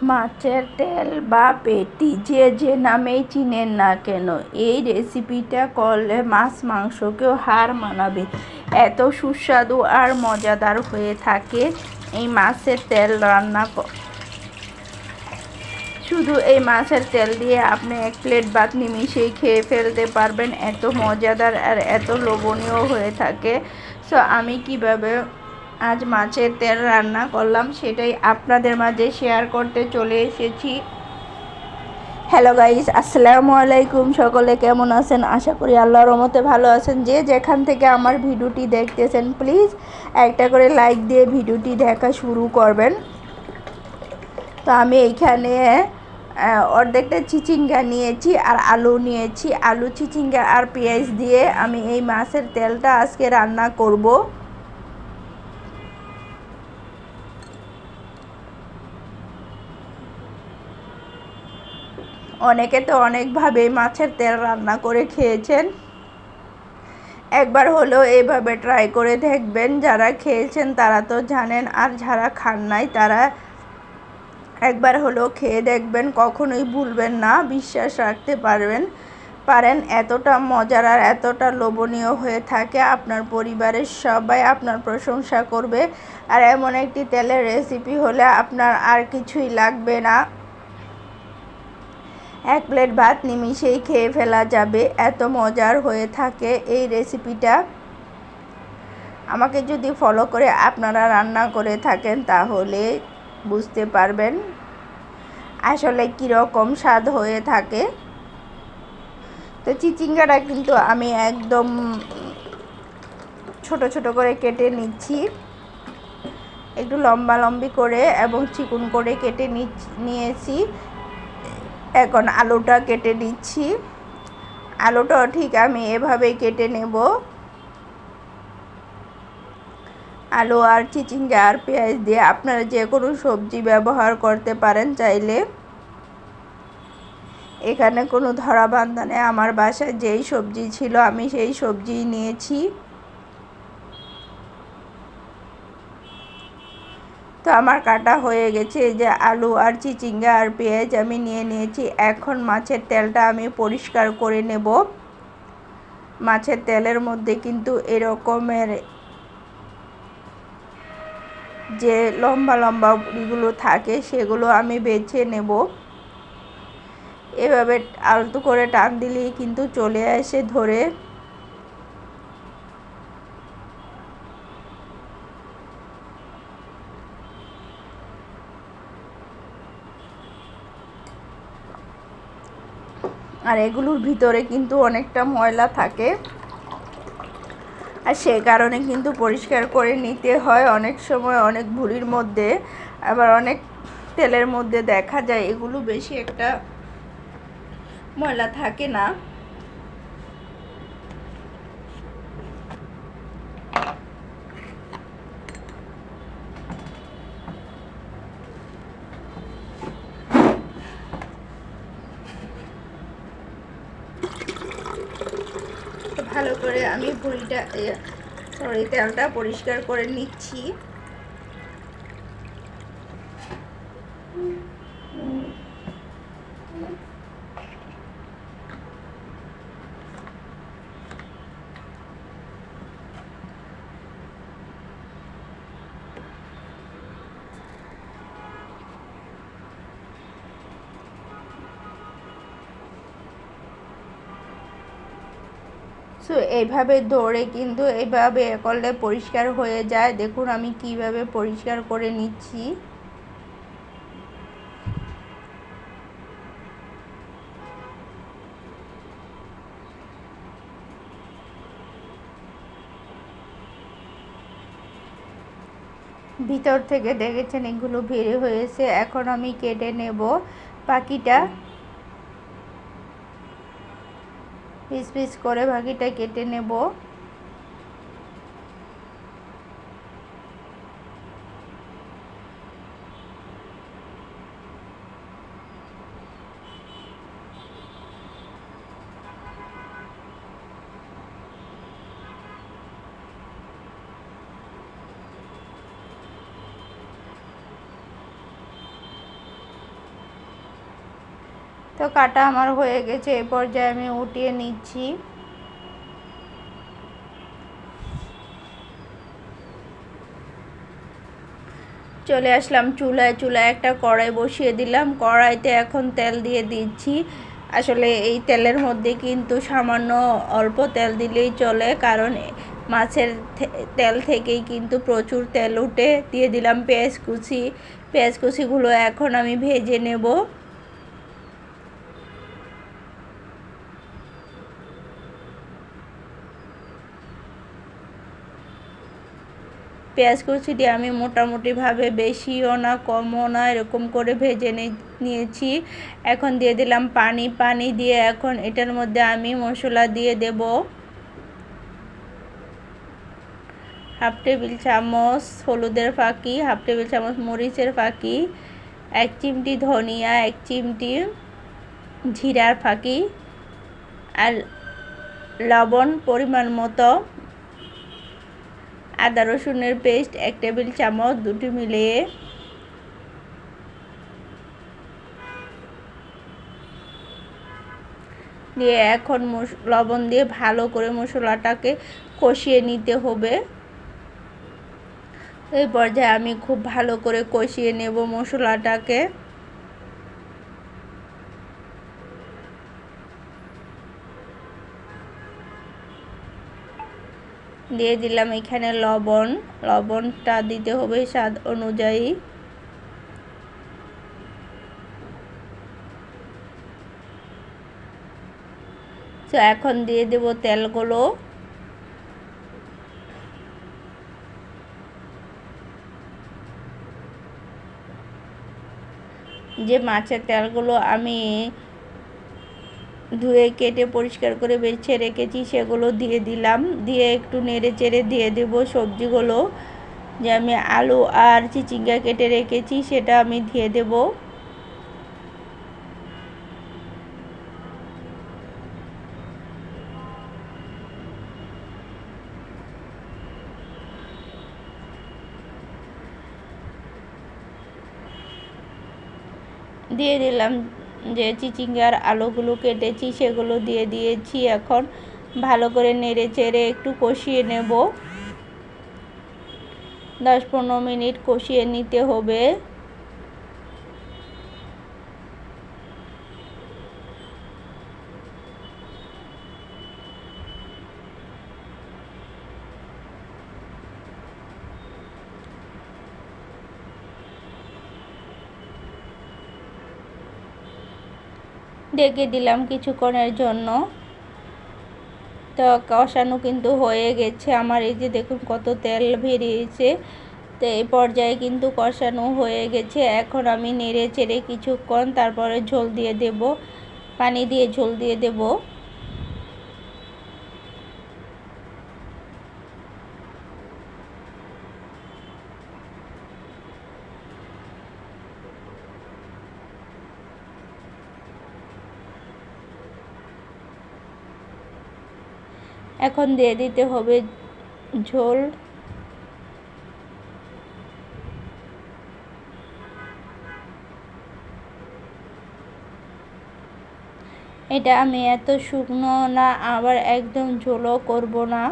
মাছের তেল বা পেটি যে নামেই চিনেন না কেন, এই রেসিপিটা করলে মাছ মাংসকেও হার মানাবে। এত সুস্বাদু আর মজাদার হয়ে থাকে এই মাছের তেল রান্না। শুধু এই মাছের তেল দিয়ে আপনি এক প্লেট ভাত নিমিশেই খেয়ে ফেলতে পারবেন, এত মজাদার আর এত লোভনীয় হয়ে থাকে। সো আমি কিভাবে আজ মাছের তেল রান্না করলাম সেটাই আপনাদের মাঝে শেয়ার করতে চলে এসেছি। হ্যালো গাইস, আসসালামু আলাইকুম। সকলে কেমন আছেন? আশা করি আল্লাহর রহমতে ভালো আছেন। যে যেখান থেকে আমার ভিডিওটি দেখতেছেন প্লিজ একটা করে লাইক দিয়ে ভিডিওটি দেখা শুরু করবেন। তো আমি এইখানে অর্ধেকটা চিচিঙ্গা নিয়েছি আর আলু নিয়েছি। আলু, চিচিঙ্গা আর পেঁয়াজ দিয়ে আমি এই মাছের তেলটা আজকে রান্না করব। অনেকে তো অনেকভাবে মাছের তেল রান্না করে খেয়েছেন, একবার হলেও এইভাবে ট্রাই করে দেখবেন। যারা খেয়েছেন তারা তো জানেন, আর যারা খান নাই তারা একবার হলেও খেয়ে দেখবেন, কখনোই ভুলবেন না, বিশ্বাস রাখতে পারেন। এতটা মজার আর এতটা লোভনীয় হয়ে থাকে, আপনার পরিবারের সবাই আপনার প্রশংসা করবে। আর এমন একটি তেলের রেসিপি হলে আপনার আর কিছুই লাগবে না, এক প্লেট ভাত নিমিশেই খেয়ে ফেলা যাবে, এত মজার হয়ে থাকে এই রেসিপিটা। আমাকে যদি ফলো করে আপনারা রান্না করে থাকেন তাহলে বুঝতে পারবেন আসলে কীরকম স্বাদ হয়ে থাকে। তো চিচিঙ্গাটা কিন্তু আমি একদম ছোট ছোট করে কেটে নিচ্ছি, একটু লম্বি করে এবং চিকন করে কেটে নিয়েছি। এখন আলুটা কেটে নিচ্ছি। আলুটাও ঠিক আমি এভাবেই কেটে নেব। আলু আর চিচিঙ্গা আর পেঁয়াজ দিয়ে আপনারা যে কোনো সবজি ব্যবহার করতে পারেন চাইলে। এখানে কোনো ধরা বান্ধা নেই, আমার বাসায় যেই সবজি ছিল আমি সেই সবজি নিয়েছি। তো আমার কাটা হয়ে গেছে। এই যে আলু আর চিচিঙ্গা আর পেঁয়াজ আমি নিয়ে নিয়েছি। এখন মাছের তেলটা আমি পরিষ্কার করে নেব। মাছের তেলের মধ্যে কিন্তু এরকমের যে লম্বা গুলো থাকে সেগুলো আমি বেছে নেব। এভাবে আলতো করে টান দিলেই কিন্তু চলে আসে ধরে। আর এগুলোর ভিতরে কিন্তু অনেকটা ময়লা থাকে, আর সে কারণে কিন্তু পরিষ্কার করে নিতে হয়। অনেক সময় অনেক ভুঁড়ির মধ্যে আবার অনেক তেলের মধ্যে দেখা যায় এগুলো বেশি একটা ময়লা থাকে না। ভালো করে আমি তেলটা পরিষ্কার করে নিচ্ছি। সো এইভাবে ধরে কিন্তু এইভাবে করলে পরিষ্কার হয়ে যায়। দেখুন আমি কিভাবে পরিষ্কার করে নিচ্ছি। ভিতর থেকে দেখেছেন এগুলো বের হয়েছে। এখন আমি কেটে নেব বাকিটা, পিস পিস করে বাকিটা কেটে নেব। তো কাটা আমার হয়ে গেছে, এই পর্যায়ে আমি উঠিয়ে নিচ্ছি। চলে আসলাম চুলায় একটা কড়াই বসিয়ে দিলাম। কড়াইতে এখন তেল দিয়ে দিচ্ছি। আসলে এই তেলের মধ্যে কিন্তু সামান্য অল্প তেল দিলেই চলে, কারণ মাছের তেল থেকেই কিন্তু প্রচুর তেল উঠে। দিয়ে দিলাম পেঁয়াজ কুচিগুলো এখন আমি ভেজে নেব। পেঁয়াজ কুচিটি আমি মোটামুটিভাবে বেশিও না কমও না এরকম করে ভেজে নিয়েছি। এখন দিয়ে দিলাম পানি দিয়ে এখন এটার মধ্যে আমি মশলা দিয়ে দেব। হাফ টেবিল চামচ হলুদের ফাঁকি, হাফ টেবিল চামচ মরিচের ফাঁকি, 1 চিমটি ধনিয়া, 1 চিমটি জিরার ফাঁকি, আর লবণ পরিমাণ মতো, আদা রসুনের পেস্ট 1 টেবিল চামচ, দুটি মিলিয়ে দিয়ে এখন লবণ দিয়ে ভালো করে মশলাটাকে কষিয়ে নিতে হবে। এই পর্যায়ে আমি খুব ভালো করে কষিয়ে নেব মশলাটাকে। দিয়ে দিলাম এখানে লবণটা দিতে হবে স্বাদ অনুযায়ী। তো এখন দিয়ে দেব তেলগুলো। যে মাছের তেলগুলো আমি ধুয়ে কেটে পরিষ্কার করে বেছে রেখেছি সেগুলো দিয়ে দিলাম। দিয়ে একটু নেড়ে চেড়ে দিয়ে দেব সবজিগুলো। যে আমি আলু আর চিচিঙ্গা কেটে রেখেছি সেটা আমি দিয়ে দেব। দিয়ে দিলাম যে চিচিঙ্গার আলুগুলো কেটেছি সেগুলো দিয়ে দিয়েছি। এখন ভালো করে নেড়ে চেড়ে একটু কষিয়ে নেব। 10-15 মিনিট কষিয়ে নিতে হবে। ঢেকে দিলাম কিছুক্ষণের জন্য। তো কষানো কিন্তু হয়ে গেছে আমার। এই যে দেখুন কত তেল বেরিয়েছে। তো এই পর্যায়ে কিন্তু কষানো হয়ে গেছে। এখন আমি নেড়ে চেড়ে কিছুক্ষণ তারপরে ঝোল দিয়ে দেব, পানি দিয়ে ঝোল দিয়ে দেব। এখন দিয়ে দিতে হবে ঝোল। এটা আমি এত শুকনো না আবার একদম ঝোলও করব না,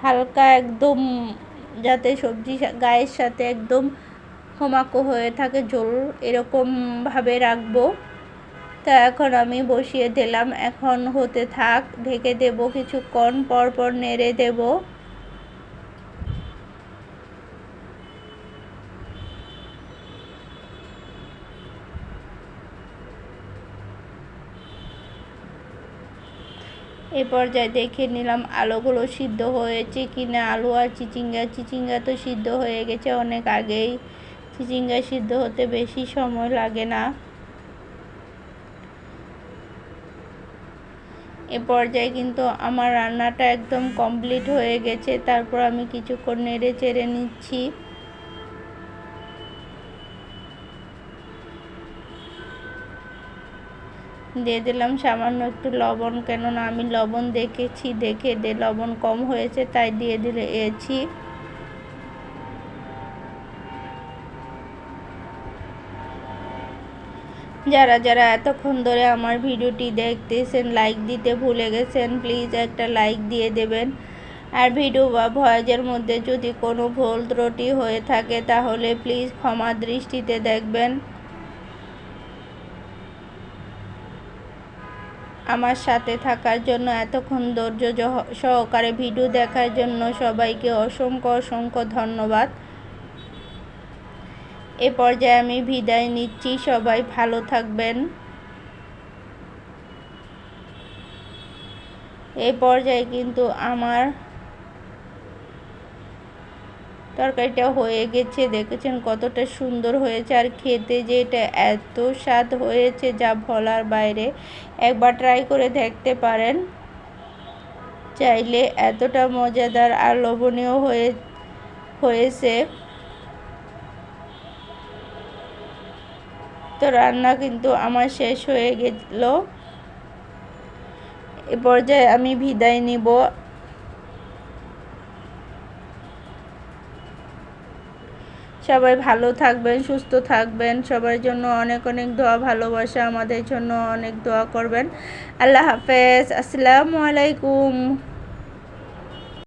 হালকা একদম যাতে সবজি গায়ের সাথে একদম ঘমাকো হয়ে থাকে ঝোল এরকমভাবে রাখবো। তা এখন আমি বসিয়ে দিলাম, এখন হতে থাক। ঢেকে দেব, কিছুক্ষণ পর পর নেড়ে দেব। এই পর্যায়ে দেখে নিলাম আলুগুলো সিদ্ধ হয়েছে কিনা। আলু আর চিচিঙ্গা তো সিদ্ধ হয়ে গেছে অনেক আগেই। চিচিঙ্গা সিদ্ধ হতে বেশি সময় লাগে না। এ পর্যায়ে কিন্তু আমার রান্নাটা একদম কমপ্লিট হয়ে গেছে। তারপর আমি কিছুক্ষণ নেড়ে চেড়ে নিচ্ছি। দিয়ে দিলাম সামান্য একটু লবণ, কেননা আমি লবণ দেখেছি, দেখে লবণ কম হয়েছে তাই দিয়ে দিয়েছি। যারা যারা এতক্ষণ ধরে আমার ভিডিওটি দেখতেছেন, লাইক দিতে ভুলে গেছেন, প্লিজ একটা লাইক দিয়ে দেবেন। আর ভিডিও বা ভয়েসের মধ্যে যদি কোনো ভুল ত্রুটি হয়ে থাকে তাহলে প্লিজ ক্ষমা দৃষ্টিতে দেখবেন। আমার সাথে থাকার জন্য, এতক্ষণ ধৈর্য সহকারে ভিডিও দেখার জন্য সবাইকে অসংখ্য অসংখ্য ধন্যবাদ। এ পর্যায়ে আমি বিদায় নিচ্ছি, সবাই ভালো থাকবেন। এই পর্যায়ে কিন্তু আমার তরকারিটা হয়ে গেছে, দেখেছেন কতটা সুন্দর হয়েছে, আর খেতে যে এটা এত স্বাদ হয়েছে যা বলার বাইরে। একবার ট্রাই করে দেখতে পারেন চাইলে, এতটা মজাদার আর লোভনীয় হয়েছে। তো রান্না কিন্তু আমার শেষ হয়ে গেল। এ পর্যায়ে আমি বিদায় নিব। সবাই ভালো থাকবেন, সুস্থ থাকবেন। সবার জন্য অনেক অনেক দোয়া, ভালোবাসা, আমাদের জন্য অনেক দোয়া করবেন। আল্লাহ হাফেজ, আসসালামু আলাইকুম।